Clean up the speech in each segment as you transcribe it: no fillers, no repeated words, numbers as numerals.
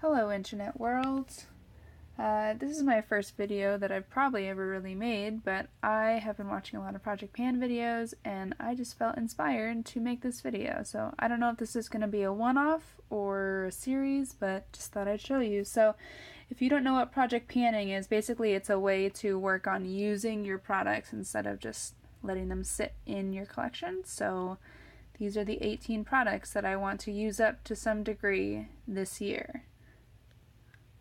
Hello internet world. This is my first video that I've probably ever really made, but I have been watching a lot of Project Pan videos and I just felt inspired to make this video. So I don't know if this is going to be a one-off or a series, but just thought I'd show you. So if you don't know what Project Panning is, basically it's a way to work on using your products instead of just letting them sit in your collection. So these are the 18 products that I want to use up to some degree this year.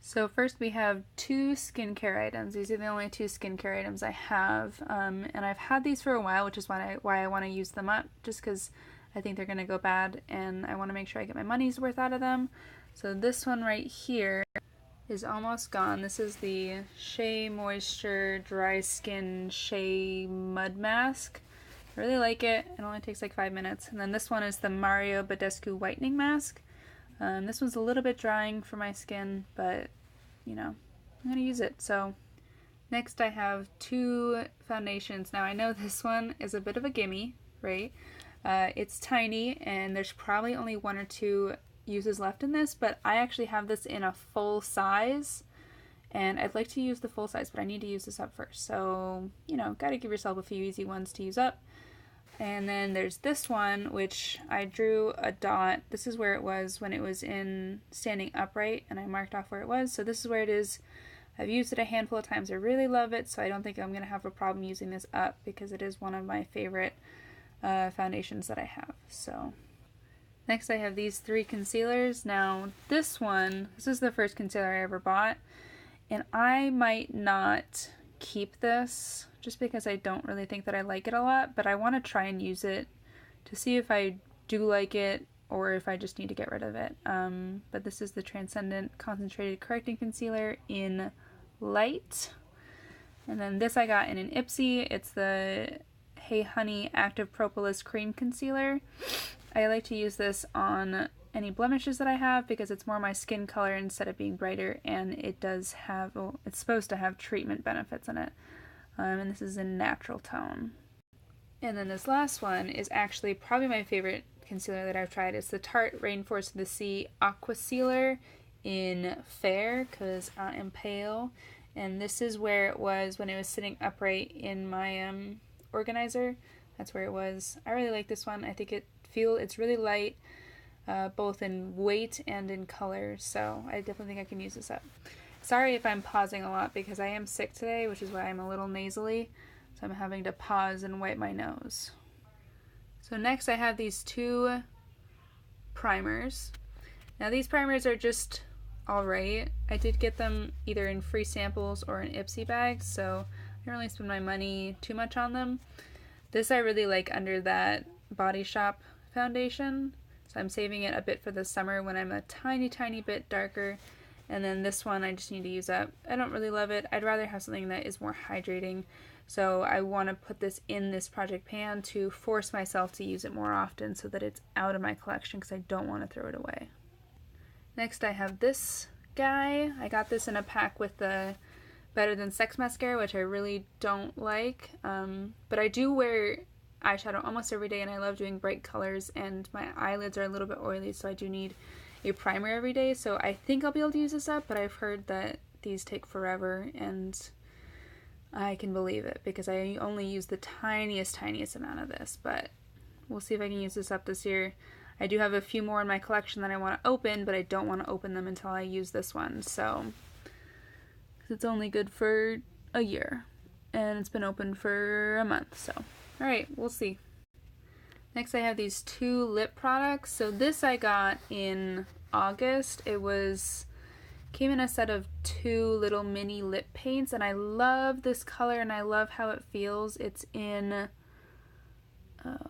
So first we have two skincare items. These are the only two skincare items I have, and I've had these for a while, which is why I want to use them up, just because I think they're going to go bad, and I want to make sure I get my money's worth out of them. So this one right here is almost gone. This is the Shea Moisture Dry Skin Shea Mud Mask. I really like it. It only takes like 5 minutes. And then this one is the Mario Badescu Whitening Mask. This one's a little bit drying for my skin, but you know, I'm gonna use it. So next I have two foundations. Now I know this one is a bit of a gimme, right? It's tiny and there's probably only one or two uses left in this, but I actually have this in a full size and I'd like to use the full size, but I need to use this up first. So, you know, gotta give yourself a few easy ones to use up. And then there's this one, which I drew a dot. This is where it was when it was in standing upright, and I marked off where it was. So this is where it is. I've used it a handful of times. I really love it, so I don't think I'm going to have a problem using this up because it is one of my favorite foundations that I have. So next I have these three concealers. Now this is the first concealer I ever bought, and I might not keep this just because I don't really think that I like it a lot, but I want to try and use it to see if I do like it or if I just need to get rid of it. But this is the Transcendent Concentrated Correcting Concealer in Light. And then this I got in an Ipsy. It's the Hey Honey Active Propolis Cream Concealer. I like to use this on any blemishes that I have because it's more my skin color instead of being brighter, and it does have, well, it's supposed to have treatment benefits in it. And this is in natural tone. And then this last one is actually probably my favorite concealer that I've tried. It's the Tarte Rainforest of the Sea Aqua Sealer in Fair, because I am pale. And this is where it was when it was sitting upright in my organizer. That's where it was. I really like this one. I think it's really light, both in weight and in color, so I definitely think I can use this up. Sorry if I'm pausing a lot because I am sick today, which is why I'm a little nasally, so I'm having to pause and wipe my nose. So next I have these two primers. Now these primers are just alright. I did get them either in free samples or in Ipsy bags, so I don't really spend my money too much on them. This I really like under that Body Shop foundation, so I'm saving it a bit for the summer when I'm a tiny bit darker. And then this one I just need to use up. I don't really love it. I'd rather have something that is more hydrating. So I want to put this in this Project Pan to force myself to use it more often so that it's out of my collection because I don't want to throw it away. Next I have this guy. I got this in a pack with the Better Than Sex mascara, which I really don't like. But I do wear eyeshadow almost every day and I love doing bright colors, and my eyelids are a little bit oily, so I do need a primer every day, so I think I'll be able to use this up, but I've heard that these take forever, and I can believe it because I only use the tiniest amount of this, but we'll see if I can use this up this year. I do have a few more in my collection that I want to open, but I don't want to open them until I use this one, so it's only good for a year, and it's been open for a month, so alright, we'll see. Next I have these two lip products. So this I got in August. It came in a set of two little mini lip paints, and I love this color and I love how it feels. It's in,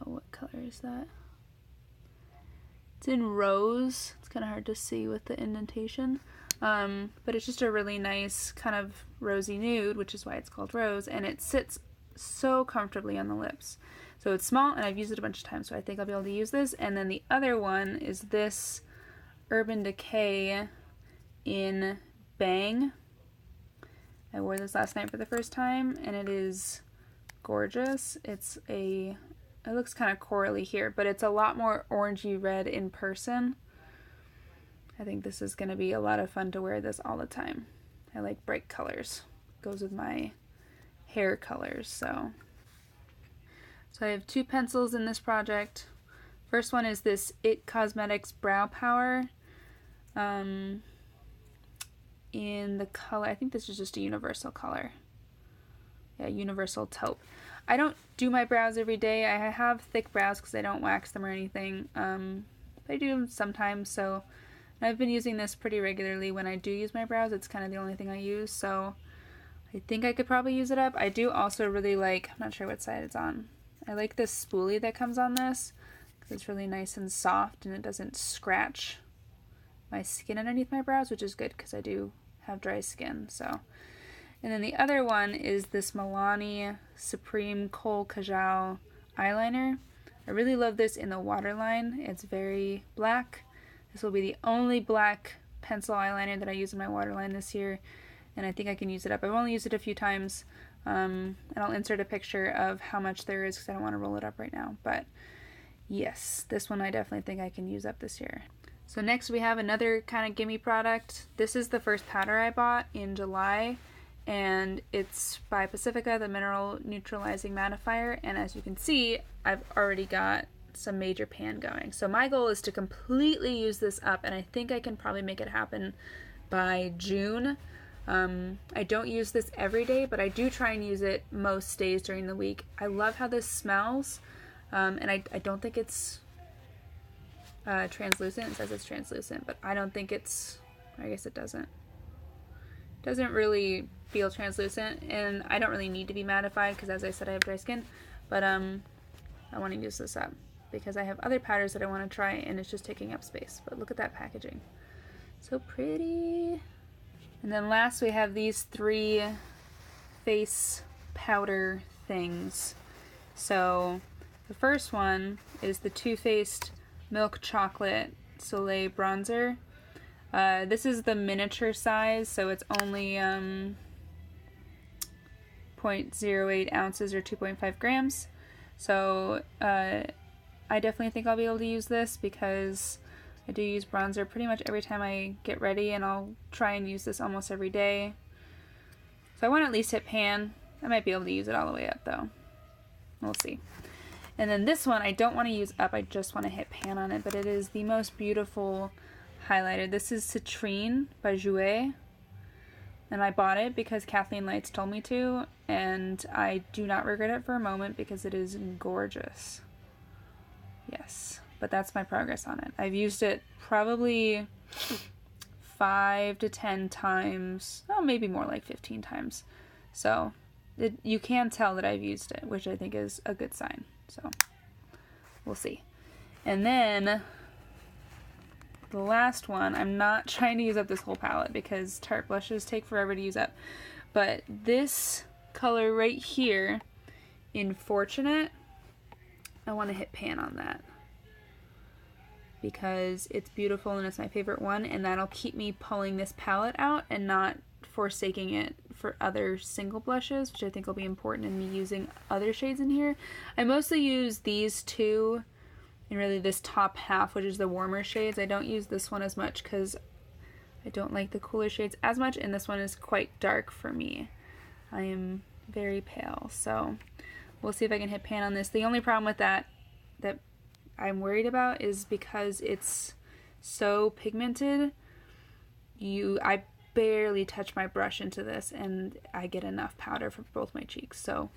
what color is that? It's in Rose. It's kind of hard to see with the indentation. But it's just a really nice kind of rosy nude, which is why it's called Rose, and it sits so comfortably on the lips. So it's small and I've used it a bunch of times, so I think I'll be able to use this. And then the other one is this Urban Decay in Bang. I wore this last night for the first time and it is gorgeous. It looks kind of corally here, but it's a lot more orangey red in person. I think this is going to be a lot of fun to wear this all the time. I like bright colors. Goes with my hair colors, so I have 2 pencils in this project. First one is this IT Cosmetics Brow Power in the color, I think this is just a universal color. Yeah, universal taupe. I don't do my brows every day. I have thick brows because I don't wax them or anything. But I do them sometimes, so I've been using this pretty regularly when I do use my brows. It's kind of the only thing I use, so I think I could probably use it up. I do also really like, I'm not sure what side it's on. I like this spoolie that comes on this because it's really nice and soft and it doesn't scratch my skin underneath my brows, which is good because I do have dry skin. So, and then the other one is this Milani Supreme Kohl Kajal eyeliner. I really love this in the waterline. It's very black. This will be the only black pencil eyeliner that I use in my waterline this year, and I think I can use it up. I've only used it a few times, and I'll insert a picture of how much there is because I don't want to roll it up right now. But yes, this one I definitely think I can use up this year. So next we have another kind of gimme product. This is the first powder I bought in July, and it's by Pacifica, the Mineral Neutralizing Mattifier, and as you can see, I've already got some major pan going. So my goal is to completely use this up, and I think I can probably make it happen by June. I don't use this every day, but I do try and use it most days during the week. I love how this smells, and I don't think it's translucent. It says it's translucent, but I don't think it's, I guess it doesn't really feel translucent, and I don't really need to be mattified because, as I said, I have dry skin, but I want to use this up because I have other powders that I want to try, and it's just taking up space. But look at that packaging. So pretty. And then last we have these 3 face powder things. So the first one is the Too Faced Milk Chocolate Soleil Bronzer. This is the miniature size, so it's only 0.08 ounces or 2.5 grams. So I definitely think I'll be able to use this because I do use bronzer pretty much every time I get ready, and I'll try and use this almost every day. So I want to at least hit pan. I might be able to use it all the way up though. We'll see. And then this one I don't want to use up, I just want to hit pan on it, but it is the most beautiful highlighter. This is Citrine by Jouer, and I bought it because Kathleen Lights told me to, and I do not regret it for a moment because it is gorgeous. Yes, but that's my progress on it. I've used it probably 5 to 10 times, oh, maybe more like 15 times. So you can tell that I've used it, which I think is a good sign. So we'll see. And then the last one, I'm not trying to use up this whole palette because Tarte blushes take forever to use up. But this color right here in Fortunate, I want to hit pan on that because it's beautiful and it's my favorite one, and that'll keep me pulling this palette out and not forsaking it for other single blushes, which I think will be important in me using other shades in here. I mostly use these 2 and really this top half, which is the warmer shades. I don't use this one as much because I don't like the cooler shades as much, and this one is quite dark for me. I am very pale, so we'll see if I can hit pan on this. The only problem with that I'm worried about is because it's so pigmented, I barely touch my brush into this and I get enough powder for both my cheeks, so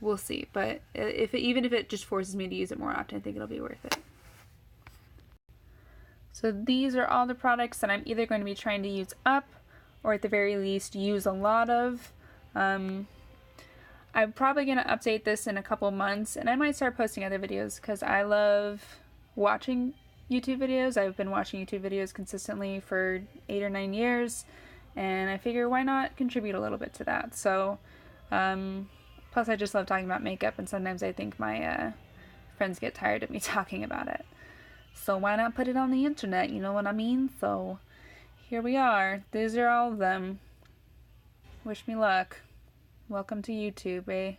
we'll see. But even if it just forces me to use it more often, I think it'll be worth it. So these are all the products that I'm either going to be trying to use up or at the very least use a lot of. I'm probably going to update this in a couple months, and I might start posting other videos because I love watching YouTube videos. I've been watching YouTube videos consistently for 8 or 9 years, and I figure why not contribute a little bit to that. So, plus I just love talking about makeup, and sometimes I think my friends get tired of me talking about it. So why not put it on the internet, you know what I mean? So here we are. These are all of them. Wish me luck. Welcome to YouTube, eh?